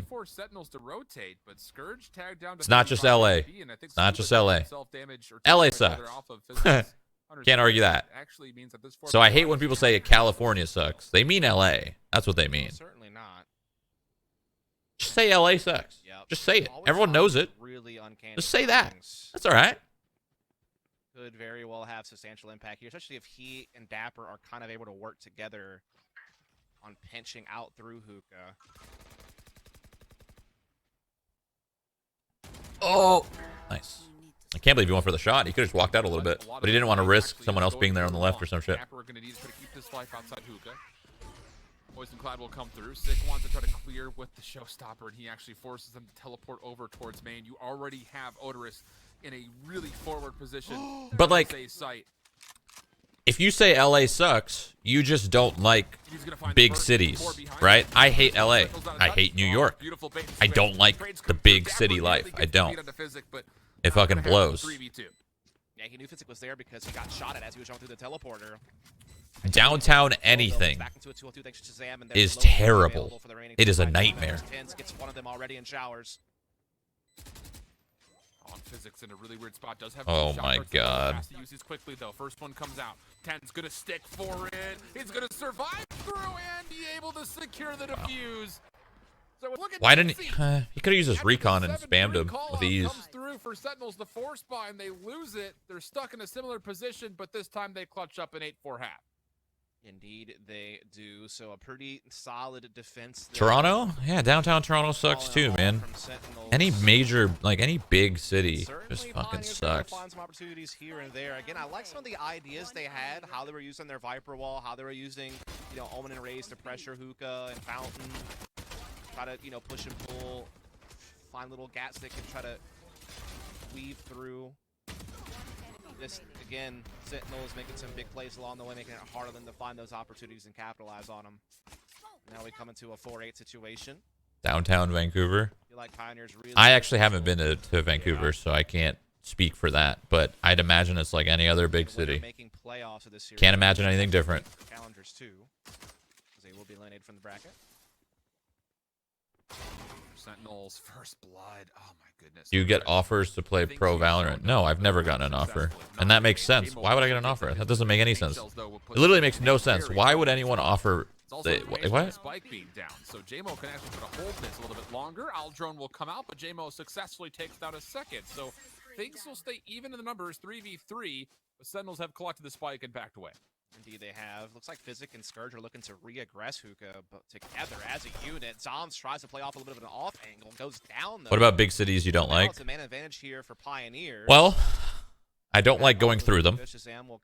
force Sentinels to rotate, but Scourge tagged down to It's not just LA. It's not just LA. LA sucks. Can't argue that. So I hate when people say California sucks. They mean LA. That's what they mean. Certainly not. Just say LA sucks. Yep. Just say it. Everyone knows it. Really uncanny. Just say that. That's all right. Could very well have substantial impact here, especially if he and Dapper are kind of able to work together on pinching out through Hookah. Oh, nice. I can't believe he went for the shot. He could have just walked out a little bit, but he didn't want to risk someone else being there on the left or some shit. Dapper are going to need to keep this life outside Hookah. Poison Cloud will come through. Sick wants to try to clear with the showstopper, and he actually forces them to teleport over towards main. You already have Odorous in a really forward position. But like, if you say LA sucks, you just don't like big cities, right? I hate LA. I hate New York. I don't like the big city life. I don't. It fucking blows. Yeah, he knew Physic was there because he got shot at as he was jumping through the teleporter. Downtown anything is terrible. It is a nightmare. Gets one of them already in showers. Physics in a really weird spot. Does have oh my god. Has to use these quickly though. First one comes out. 10's gonna stick for it. He's gonna survive through and be able to secure the defuse. So why didn't he? He could have used his recon and spammed him with ease. Comes through for Sentinels the force buy and they lose it. They're stuck in a similar position, but this time they clutch up an 8-4 half. Indeed, they do. So a pretty solid defense there. Toronto? Yeah, downtown Toronto sucks too, man. Any major, like any big city just fucking sucks. Find some opportunities here and there. Again, I like some of the ideas they had, how they were using their Viper Wall, how they were using, you know, Omen and Raze to pressure Hookah and Fountain. Try to, you know, push and pull, find little gaps they can try to weave through. This, again, Sentinels making some big plays along the way, making it harder than to find those opportunities and capitalize on them. Now we come into a 4-8 situation. Downtown Vancouver. Like Pioneers really I actually haven't been to Vancouver, so I can't speak for that. But I'd imagine it's like any other big city. Can't imagine anything different. Challengers too, because they will be eliminated from the bracket. Sentinels first blood. Oh my goodness. You get offers to play pro Valorant. No, I've never gotten an offer. And that makes sense. Why would I get an offer? That doesn't make any sense. It literally makes no sense. Why would anyone offer what? Spike being down. So JMO can actually put a hold this a little bit longer. Aldrone will come out, but JMO successfully takes down a second. So things will stay even in the numbers 3v3. The Sentinels have collected the spike and backed away. Indeed, they have. Looks like Physic and Scourge are looking to re-aggress Hookah, but together as a unit. Zombs tries to play off a little bit of an off angle, goes down though. What about big cities you don't like? It's a man advantage here for Pioneers. Well, I don't like going through them,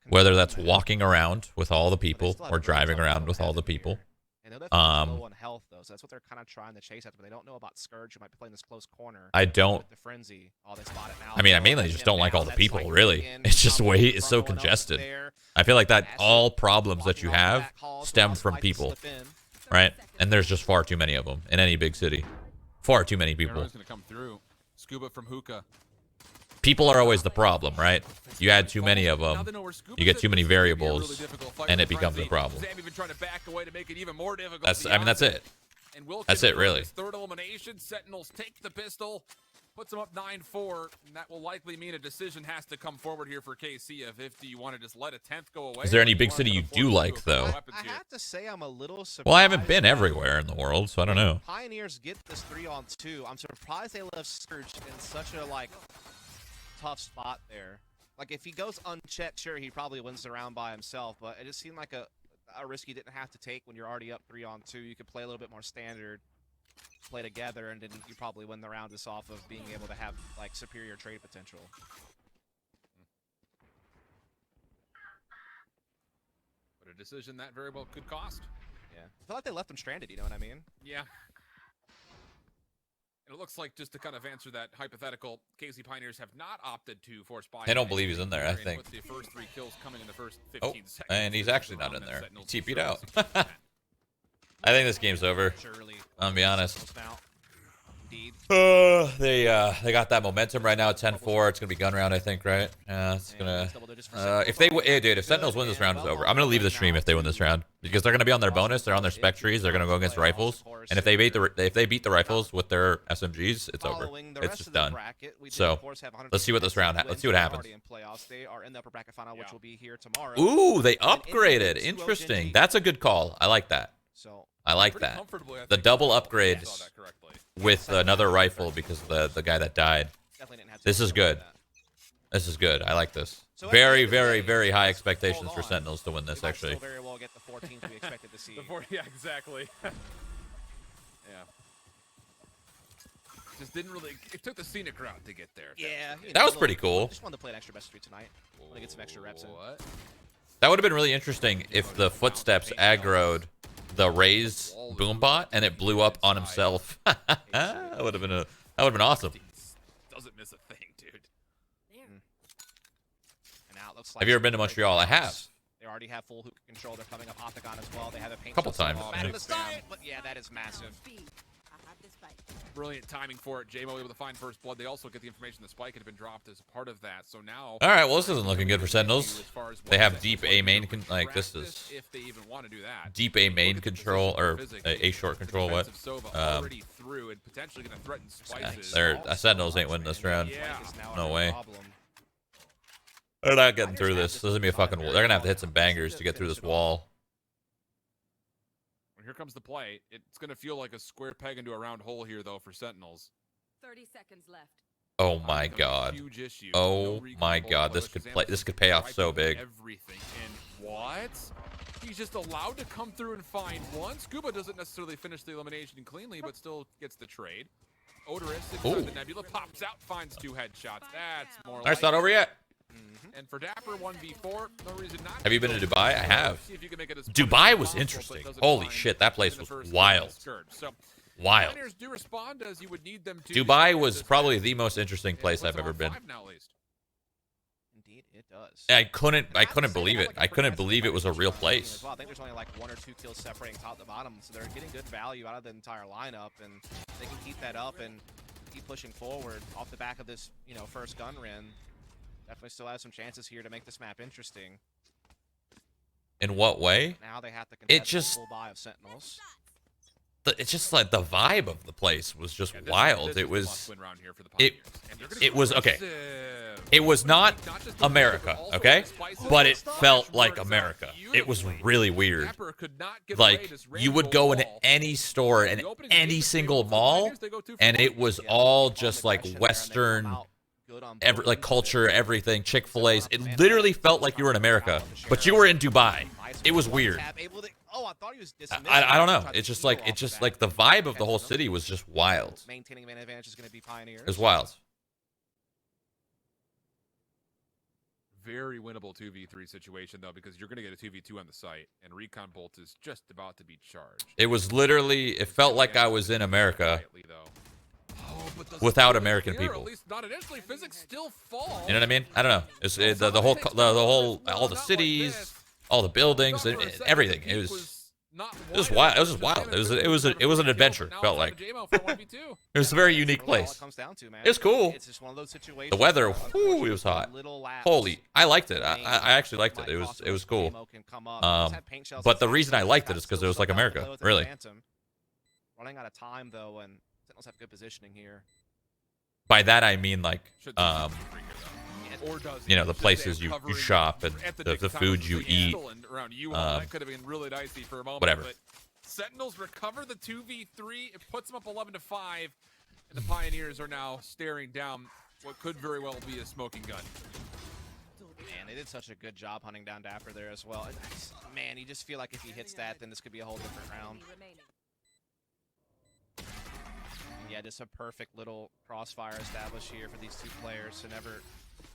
whether that's walking around with all the people or driving around with all the people. I know that's low on health though, so that's what they're kind of trying to chase after. But they don't know about Scourge, who might be playing this close corner. I don't. The frenzy. Oh, they spot it now. I mean, I mainly just don't like all the people. Really, it's just it's so congested. I feel like that all problems that you have stem from people, right? And there's just far too many of them in any big city. Far too many people. Going to come through. Scuba from Hookah. People are always the problem, right? You add too many of them, you get too many variables, and it becomes a problem. That's it. That's it, really. Third elimination, Sentinels take the pistol, puts them up 9-4, and that will likely mean a decision has to come forward here for KC if you want to just let a 10th go away. Is there any big city you do like, though? I have to say I'm a little surprised. Well, I haven't been everywhere in the world, so I don't know. Pioneers get this 3-on-2. I'm surprised they left Scourge in such a, like, tough spot there. Like, if he goes unchecked, sure, he probably wins the round by himself, but it just seemed like a risk you didn't have to take when you're already up 3-on-2. You could play a little bit more standard, play together, and then you probably win the round just off of being able to have, like, superior trade potential. But a decision that very well could cost. Yeah. I feel like they left him stranded, you know what I mean? Yeah. And it looks like, just to kind of answer that hypothetical, KC Pioneers have not opted to force buy. I don't believe he's in there, I think. With the first 3 kills coming in the first 15 seconds. And he's actually not in there. He TP'd out. I think this game's over. I'll be honest. They got that momentum right now at 10-4. It's gonna be gun round, I think, right? Yeah, it's gonna. If Sentinels win this round, it's over. I'm gonna leave the stream if they win this round because they're gonna be on their bonus. They're on their spec trees. They're gonna go against rifles. And if they beat the rifles with their SMGs, it's over. It's just done. So let's see what this round. Let's see what happens. They are in the upper bracket final, which will be here tomorrow. Ooh, they upgraded. Interesting. That's a good call. I like that. I like that. The double upgrade with another rifle because of the guy that died. This is good. This is good. I like this. Very, very, very high expectations for Sentinels to win this, actually. Very well get the 14th we expected to see. Yeah, exactly. Yeah. Just didn't really. It took the scenic route to get there. Yeah. That was pretty cool. Just wanted to play an extra best of 3 tonight. Want to get some extra reps in. What? That would have been really interesting if the footsteps aggroed the Raze boombot and it blew up on himself. That would have been awesome. Doesn't miss a thing, dude. And now it looks like Have you ever been to Montreal? I have. They already have full hookah control. They're coming up Octagon as well. They have a paint Couple shell times. so bad on the side, but yeah, that is massive. Brilliant timing for it. JMO able to find first blood. They also get the information the spike had been dropped as part of that. So now. All right. Well, this isn't looking good for Sentinels. They have deep A main like this is if they even want to do that. deep A main control or A short control. What? Already through and potentially going to threaten spices. Sentinels ain't winning this round. Yeah. No way. They're not getting through this. This is gonna be a fucking. They're gonna have to hit some bangers to get through this wall. Here comes the play. It's going to feel like a square peg into a round hole here, though, for Sentinels. 30 seconds left. Oh my god. Huge issue. Oh my god. This could pay off so big. Everything. And what? He's just allowed to come through and find one. Scuba doesn't necessarily finish the elimination cleanly, but still gets the trade. Odorous inside the Nebula pops out, finds 2 headshots. That's more. It's not over yet. And for Dapper 1v4, no reason not. Have you been to Dubai? I have. Dubai was interesting. Holy shit, that place was wild. Wild. Do respond as you would need them to. Dubai was probably the most interesting place I've ever been. Indeed, it does. I couldn't believe it. I couldn't believe it was a real place. I think there's only like 1 or 2 kills separating top to bottom, so they're getting good value out of the entire lineup, and they can keep that up and keep pushing forward off the back of this, first gun run. Definitely still have some chances here to make this map interesting. In what way? Now they have to contest the full buy of Sentinels. It's just like the vibe of the place was just wild. It was okay. It was not America, okay? But it felt like America. It was really weird. Like, you would go into any store in any single mall, and it was all just like Western, like culture, everything, Chick-fil-A's. It literally felt like you were in America, but you were in Dubai. It was weird. I don't know. It's just like the vibe of the whole city was just wild. Maintaining man advantage is going to be Pioneers. It was wild. Very winnable 2v3 situation though, because you're going to get a 2v2 on the site, and Recon Bolt is just about to be charged. It was literally. It felt like I was in America. Without American people. At least not initially. Physics still fall. You know what I mean? I don't know. It's the whole all the cities, all the buildings, everything. It was wild. It was just wild. It was an adventure. Felt like it was a very unique place. It was cool. The weather, whoo, it was hot. Holy, I liked it. I actually liked it. It was cool. But the reason I liked it is because it was like America, really. Running out of time though, and Sentinels have good positioning here. By that I mean like, the places you shop and the food you eat. That could have been really dicey for a moment. Whatever. But Sentinels recover the 2v3. It puts them up 11-5, and the Pioneers are now staring down what could very well be a smoking gun. Man, they did such a good job hunting down Dapper there as well. Man, you just feel like if he hits that, then this could be a whole different round. Yeah, just a perfect little crossfire established here for these 2 players to never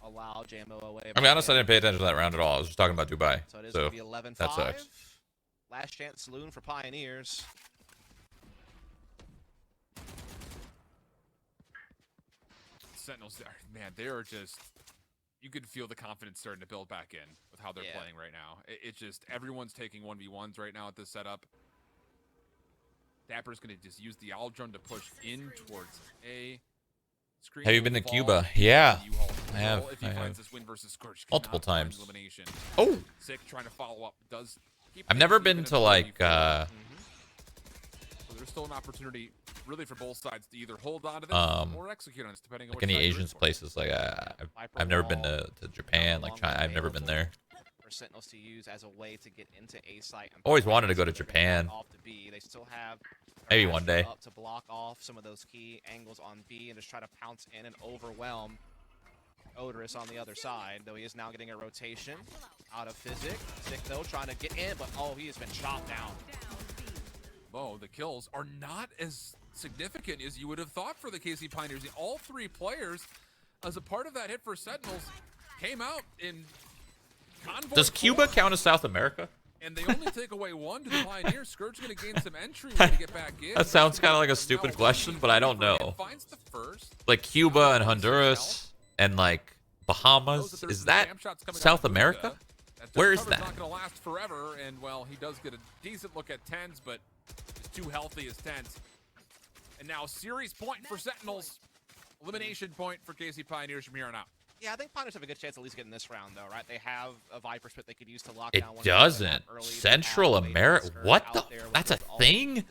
allow JMO away. I mean, honestly, I didn't pay attention to that round at all. I was just talking about Dubai. So it is going to be 11-5. That sucks. Last chance saloon for Pioneers. Sentinels, man, they are just. You could feel the confidence starting to build back in with how they're playing right now. It's just everyone's taking 1v1s right now at this setup. Dapper's going to just use the owl drone to push in towards A. Have you been to Cuba? Yeah, I have. If he finds this win versus Scorch, multiple times. Elimination. Oh, Sick trying to follow up. I've never been to like So there's still an opportunity, really, for both sides to either hold on to this or execute on this, depending on like which any side you're in Asians for. places. Like I've never been to Japan. Like China, I've never been there. For Sentinels to use as a way to get into A site. And Always wanted to go to Japan. Off to B. They still have Maybe one day. Up to block off some of those key angles on B and just try to pounce in and overwhelm Odorous on the other side, though he is now getting a rotation out of Physic. Sick though, trying to get in, but oh, he has been chopped down. Oh, the kills are not as significant as you would have thought for the KC Pioneers. All three players, as a part of that hit for Sentinels, came out in convoy. Does Cuba count as South America? And they only take away one to the Pioneers. Scourge's going to gain some entry to get back in. That sounds kind of like a stupid question, but I don't know. Finds the first. Like Cuba and Honduras and like Bahamas, is that South America? Where is that? Not going to last forever, and well, he does get a decent look at tens, but is too healthy as tens. And now series point for Sentinels, elimination point for KC Pioneers from here on out. Yeah, I think Pioneers have a good chance at least getting this round, though, right? They have a Viper Spit they could use to lock It down. doesn't. Central America? What the? That's a thing?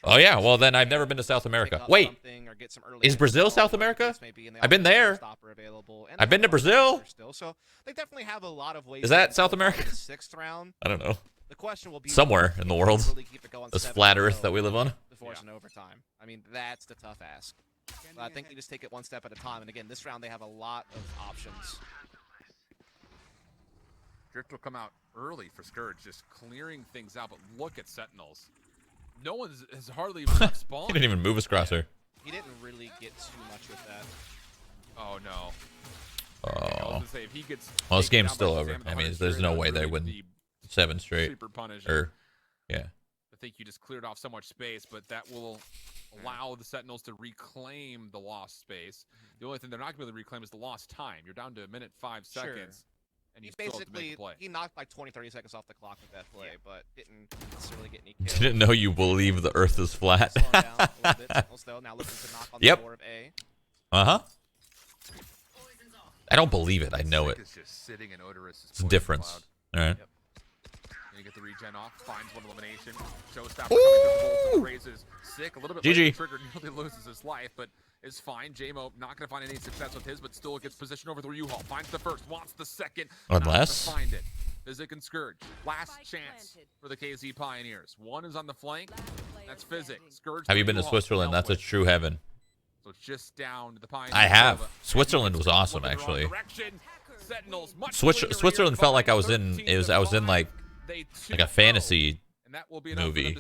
Oh yeah. Well, then I've never been to South America. Wait, is Brazil South America? I've been there. I've been to Brazil. So they definitely have a lot of ways. Is that South America? Sixth round. I don't know. The question will be somewhere in the world. This flat Earth that we live on. Before it's an overtime. I mean, that's the tough ask. But I think they just take it one step at a time. And again, this round they have a lot of options. Drift will come out early for Scourge, just clearing things out. But look at Sentinels. No one has hardly even spawned. He didn't even move his crosshair. He didn't really get too much with that. Oh no. Oh. Say, if he gets Well, this game's still over. I mean, there's no way they win 7 straight. Super punish. Or, yeah. I think you just cleared off so much space, but that will allow the Sentinels to reclaim the lost space. The only thing they're not going to be able to reclaim is the lost time. You're down to a minute 5 seconds. And you still have to make a play. He knocked like 20-30 seconds off the clock with that play, but didn't necessarily get any kills. Didn't know you believe the Earth is flat. Down a little bit. Sentinels, though, now looking to knock on the door of A. Uh-huh. I don't believe it. I know it. It's just sitting in Odorous. It's a difference. All right. Yep. You get the regen off, finds one elimination. Showstopper coming to the raises Sick, a little bit late trigger, nearly loses his life, but is fine. JMO not going to find any success with his, but still gets position over the U-Haul. Finds the first, wants the second. Unless. Not find it. Physic and Scourge. Last chance for the KZ Pioneers. One is on the flank. That's Physic. Scourge. Have you been to Switzerland? That's a true heaven. So it's just down to the Pioneers. I have. Switzerland was awesome, actually. Switzerland felt like I was in. I was in like a fantasy movie.